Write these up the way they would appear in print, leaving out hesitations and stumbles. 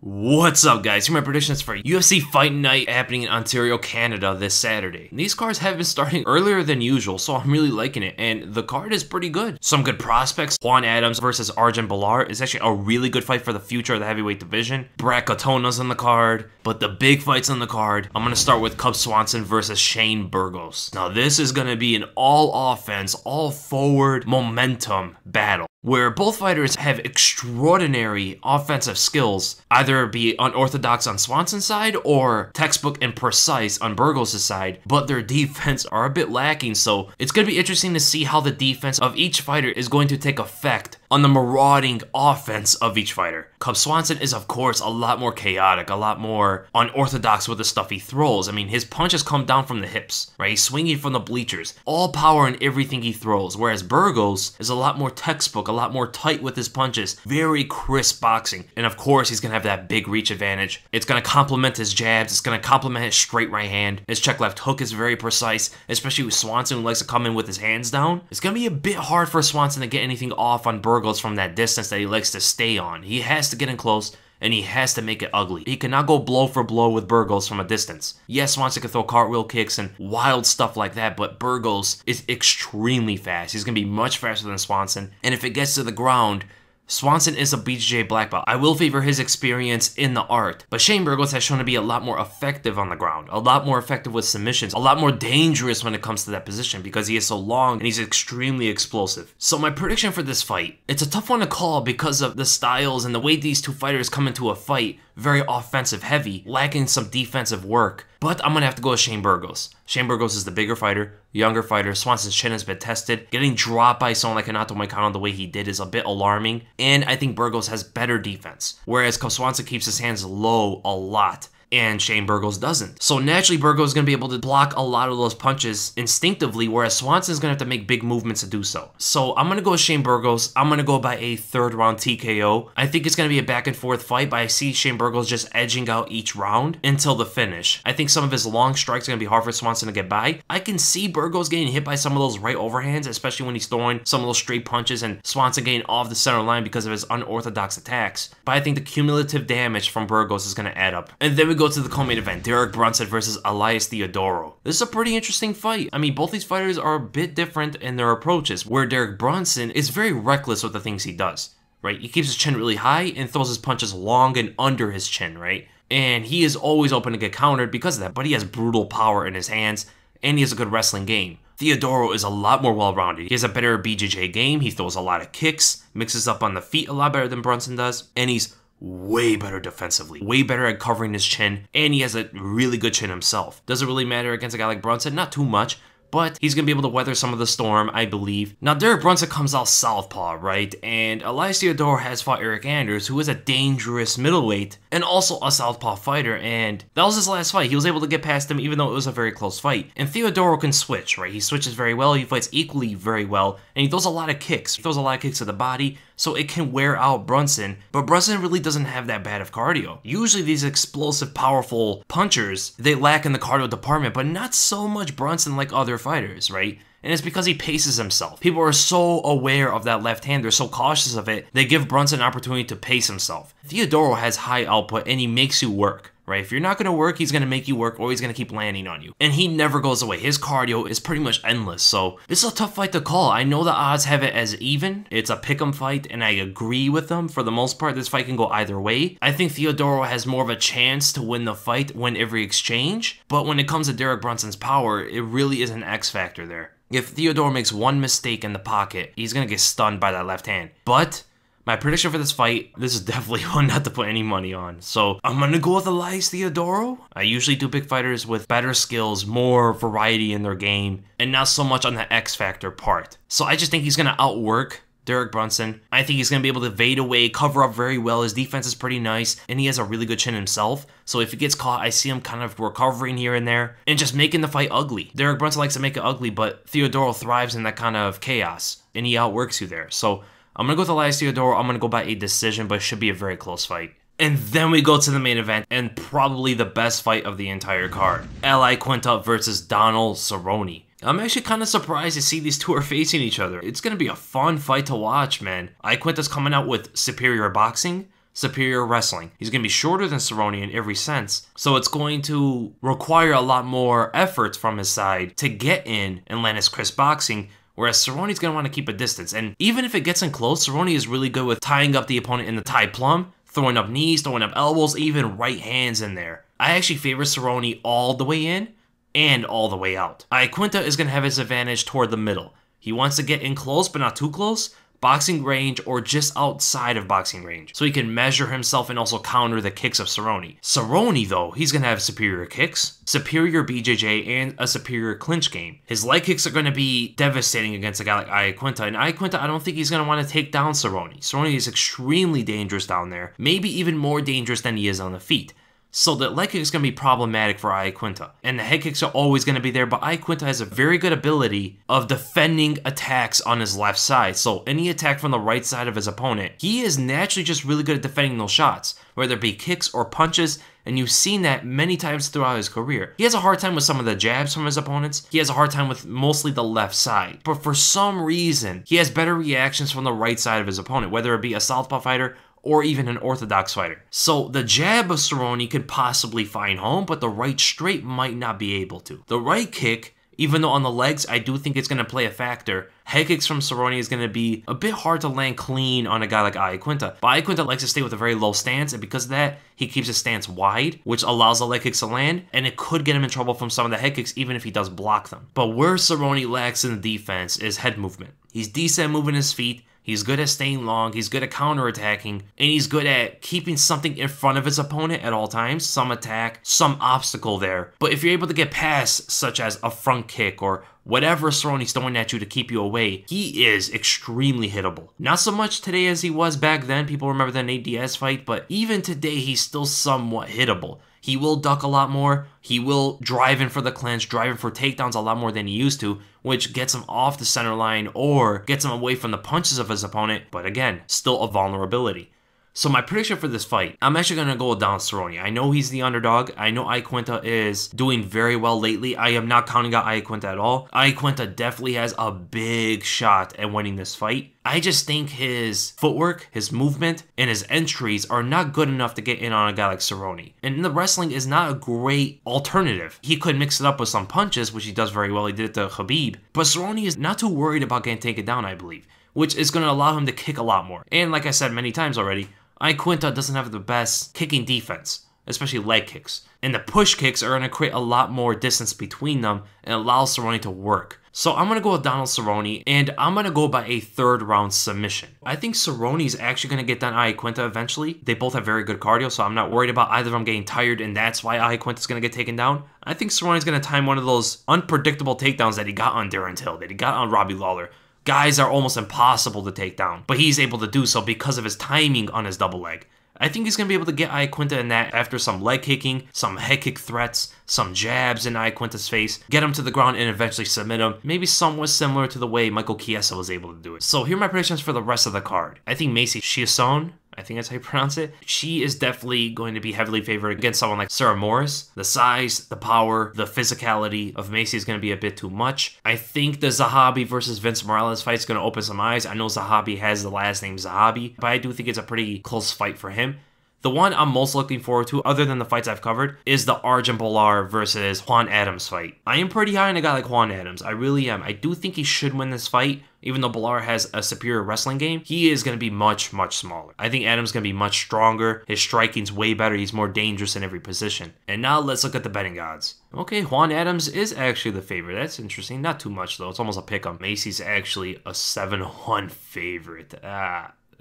What's up, guys? Here are my predictions for UFC Fight Night happening in Ontario, Canada this Saturday. These cards have been starting earlier than usual, so I'm really liking it, and the card is pretty good. Some good prospects. Juan Adams versus Arjan Balar is actually a really good fight for the future of the heavyweight division. Brad Katona's on the card, but the big fights on the card, I'm going to start with Cub Swanson versus Shane Burgos. Now, this is going to be an all-offense, all-forward momentum battle, where both fighters have extraordinary offensive skills, either be unorthodox on Swanson's side or textbook and precise on Burgos' side, but their defense are a bit lacking, so it's going to be interesting to see how the defense of each fighter is going to take effect on the marauding offense of each fighter. Cub Swanson is, of course, a lot more chaotic, a lot more unorthodox with the stuff he throws. I mean, his punches come down from the hips, right? He's swinging from the bleachers, all power in everything he throws, whereas Burgos is a lot more textbook, a lot more tight with his punches, very crisp boxing, and of course, he's going to have that big reach advantage. It's going to complement his jabs, it's going to complement his straight right hand. His check left hook is very precise, especially with Swanson, who likes to come in with his hands down. It's going to be a bit hard for Swanson to get anything off on Burgos from that distance that he likes to stay on. He has to get in close, and he has to make it ugly. He cannot go blow for blow with Burgos from a distance. Yes, Swanson can throw cartwheel kicks and wild stuff like that, but Burgos is extremely fast. He's going to be much faster than Swanson, and if it gets to the ground, Swanson is a BJJ black belt. I will favor his experience in the art, but Shane Burgos has shown to be a lot more effective on the ground, a lot more effective with submissions, a lot more dangerous when it comes to that position because he is so long and he's extremely explosive. So my prediction for this fight, it's a tough one to call because of the styles and the way these two fighters come into a fight, very offensive heavy, lacking some defensive work, but I'm going to have to go with Shane Burgos. Shane Burgos is the bigger fighter, younger fighter. Swanson's chin has been tested. Getting dropped by someone like Renato Moicano the way he did is a bit alarming, and I think Burgos has better defense, whereas Swanson keeps his hands low a lot, and Shane Burgos doesn't. So naturally, Burgos is going to be able to block a lot of those punches instinctively, whereas Swanson is going to have to make big movements to do so. So I'm going to go with Shane Burgos. I'm going to go by a third round TKO. I think it's going to be a back and forth fight, but I see Shane Burgos just edging out each round until the finish. I think some of his long strikes are going to be hard for Swanson to get by. I can see Burgos getting hit by some of those right overhands, especially when he's throwing some of those straight punches, and Swanson getting off the center line because of his unorthodox attacks. But I think the cumulative damage from Burgos is going to add up. And then we go to the co-main event, Derek Brunson versus Elias Teodorov. This is a pretty interesting fight. I mean, both these fighters are a bit different in their approaches, where Derek Brunson is very reckless with the things he does, right? He keeps his chin really high and throws his punches long and under his chin, right? And he is always open to get countered because of that, but he has brutal power in his hands, and he has a good wrestling game. Teodorov is a lot more well-rounded. He has a better BJJ game, he throws a lot of kicks, mixes up on the feet a lot better than Brunson does, and he's way better defensively, way better at covering his chin, and he has a really good chin himself. Doesn't really matter against a guy like Brunson, not too much, but he's going to be able to weather some of the storm, I believe. Now, Derek Brunson comes out southpaw, right? And Elias Teodorov has fought Eric Anders, who is a dangerous middleweight and also a southpaw fighter, and that was his last fight. He was able to get past him even though it was a very close fight. And Teodorov can switch, right? He switches very well, he fights equally very well, and he throws a lot of kicks. He throws a lot of kicks to the body, so it can wear out Brunson, but Brunson really doesn't have that bad of cardio. Usually these explosive, powerful punchers, they lack in the cardio department, but not so much Brunson like other fighters, right? And it's because he paces himself. People are so aware of that left hand, they're so cautious of it, they give Brunson an opportunity to pace himself. Teodorov has high output and he makes you work, right? If you're not going to work, he's going to make you work, or he's going to keep landing on you. And he never goes away. His cardio is pretty much endless, so this is a tough fight to call. I know the odds have it as even. It's a pick'em fight, and I agree with them. For the most part, this fight can go either way. I think Teodorov has more of a chance to win the fight, win every exchange, but when it comes to Derek Brunson's power, it really is an X factor there. If Teodorov makes one mistake in the pocket, he's going to get stunned by that left hand. But my prediction for this fight, this is definitely one not to put any money on. So I'm going to go with Elias Teodorov. I usually do big fighters with better skills, more variety in their game, and not so much on the X factor part. So I just think he's going to outwork Derek Brunson. I think he's going to be able to evade away, cover up very well. His defense is pretty nice, and he has a really good chin himself. So if he gets caught, I see him kind of recovering here and there and just making the fight ugly. Derek Brunson likes to make it ugly, but Teodorov thrives in that kind of chaos, and he outworks you there. So I'm going to go with Elias Teodorov. I'm going to go by a decision, but it should be a very close fight. And then we go to the main event, and probably the best fight of the entire card. Iaquinta versus Donald Cerrone. I'm actually kind of surprised to see these two are facing each other. It's going to be a fun fight to watch, man. Iaquinta's coming out with superior boxing, superior wrestling. He's going to be shorter than Cerrone in every sense, so it's going to require a lot more effort from his side to get in and land his crisp boxing, whereas Cerrone's going to want to keep a distance. And even if it gets in close, Cerrone is really good with tying up the opponent in the tie plum, throwing up knees, throwing up elbows, even right hands in there. I actually favor Cerrone all the way in and all the way out. Iaquinta is going to have his advantage toward the middle. He wants to get in close, but not too close, boxing range or just outside of boxing range, so he can measure himself and also counter the kicks of Cerrone. Cerrone, though, he's going to have superior kicks, superior BJJ, and a superior clinch game. His leg kicks are going to be devastating against a guy like Iaquinta, and Iaquinta, I don't think he's going to want to take down Cerrone. Cerrone is extremely dangerous down there, maybe even more dangerous than he is on the feet. So the leg kick is going to be problematic for Iaquinta. And the head kicks are always going to be there, but Iaquinta has a very good ability of defending attacks on his left side. So any attack from the right side of his opponent, he is naturally just really good at defending those shots, whether it be kicks or punches, and you've seen that many times throughout his career. He has a hard time with some of the jabs from his opponents. He has a hard time with mostly the left side. But for some reason, he has better reactions from the right side of his opponent, whether it be a southpaw fighter or even an orthodox fighter. So the jab of Cerrone could possibly find home, but the right straight might not be able to. The right kick, even though on the legs, I do think it's going to play a factor. Head kicks from Cerrone is going to be a bit hard to land clean on a guy like Iaquinta. But Iaquinta likes to stay with a very low stance, and because of that, he keeps his stance wide, which allows the leg kicks to land, and it could get him in trouble from some of the head kicks, even if he does block them. But where Cerrone lacks in the defense is head movement. He's decent at moving his feet, he's good at staying long, he's good at counterattacking, and he's good at keeping something in front of his opponent at all times, some attack, some obstacle there. But if you're able to get past, such as a front kick or whatever Cerrone's throwing at you to keep you away, he is extremely hittable. Not so much today as he was back then, people remember the Nate Diaz fight, but even today he's still somewhat hittable. He will duck a lot more, he will drive in for the clinch, drive in for takedowns a lot more than he used to, which gets him off the center line or gets him away from the punches of his opponent, but again, still a vulnerability. So my prediction for this fight, I'm actually going to go with Donald Cerrone. I know he's the underdog. I know Iaquinta is doing very well lately. I am not counting out Iaquinta at all. Iaquinta definitely has a big shot at winning this fight. I just think his footwork, his movement, and his entries are not good enough to get in on a guy like Cerrone. And the wrestling is not a great alternative. He could mix it up with some punches, which he does very well. He did it to Khabib. But Cerrone is not too worried about getting taken down, I believe, which is going to allow him to kick a lot more. And like I said many times already, Iaquinta doesn't have the best kicking defense, especially leg kicks. And the push kicks are going to create a lot more distance between them and allow Cerrone to work. So I'm going to go with Donald Cerrone, and I'm going to go by a third round submission. I think Cerrone is actually going to get down Iaquinta eventually. They both have very good cardio, so I'm not worried about either of them getting tired, and that's why Iaquinta is going to get taken down. I think Cerrone is going to time one of those unpredictable takedowns that he got on Darren Till, that he got on Robbie Lawler. Guys are almost impossible to take down, but he's able to do so because of his timing on his double leg. I think he's going to be able to get Iaquinta in that after some leg kicking, some head kick threats, some jabs in Iaquinta's face, get him to the ground and eventually submit him, maybe somewhat similar to the way Michael Chiesa was able to do it. So here are my predictions for the rest of the card. I think Macy Chiasson, I think that's how you pronounce it. She is definitely going to be heavily favored against someone like Sarah Morris. The size, the power, the physicality of Macy is going to be a bit too much. I think the Zahabi versus Vince Morales fight is going to open some eyes. I know Zahabi has the last name Zahabi, but I do think it's a pretty close fight for him. The one I'm most looking forward to, other than the fights I've covered, is the Arjan Bhullar versus Juan Adams fight. I am pretty high on a guy like Juan Adams. I really am. I do think he should win this fight. Even though Bhullar has a superior wrestling game, he is going to be much, much smaller. I think Adams is going to be much stronger. His striking's way better. He's more dangerous in every position. And now let's look at the betting odds. Okay, Juan Adams is actually the favorite. That's interesting. Not too much, though. It's almost a pick-em. Macy's actually a 7-1 favorite.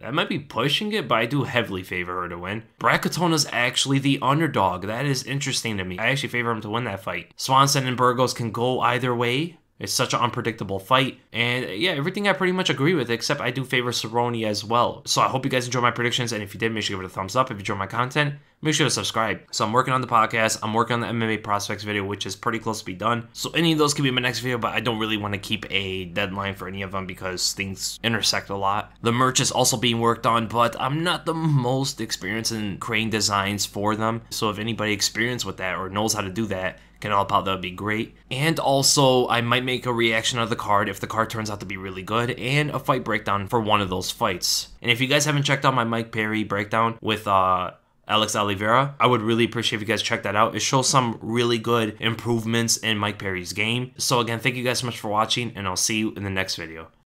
That might be pushing it, but I do heavily favor her to win. Bracatona's actually the underdog. That is interesting to me. I actually favor him to win that fight. Swanson and Burgos can go either way. It's such an unpredictable fight. And yeah, everything I pretty much agree with, except I do favor Cerrone as well. So I hope you guys enjoyed my predictions. And if you did, make sure you give it a thumbs up. If you enjoyed my content, make sure to subscribe. So I'm working on the podcast. I'm working on the MMA prospects video, which is pretty close to be done. So any of those could be my next video, but I don't really want to keep a deadline for any of them because things intersect a lot. The merch is also being worked on, but I'm not the most experienced in creating designs for them. So if anybody experienced with that or knows how to do that, can help out, that would be great. And also, I might make a reaction of the card if the card turns out to be really good, and a fight breakdown for one of those fights. And if you guys haven't checked out my Mike Perry breakdown with Alex Oliveira, I would really appreciate if you guys check that out. It shows some really good improvements in Mike Perry's game. So again, thank you guys so much for watching, and I'll see you in the next video.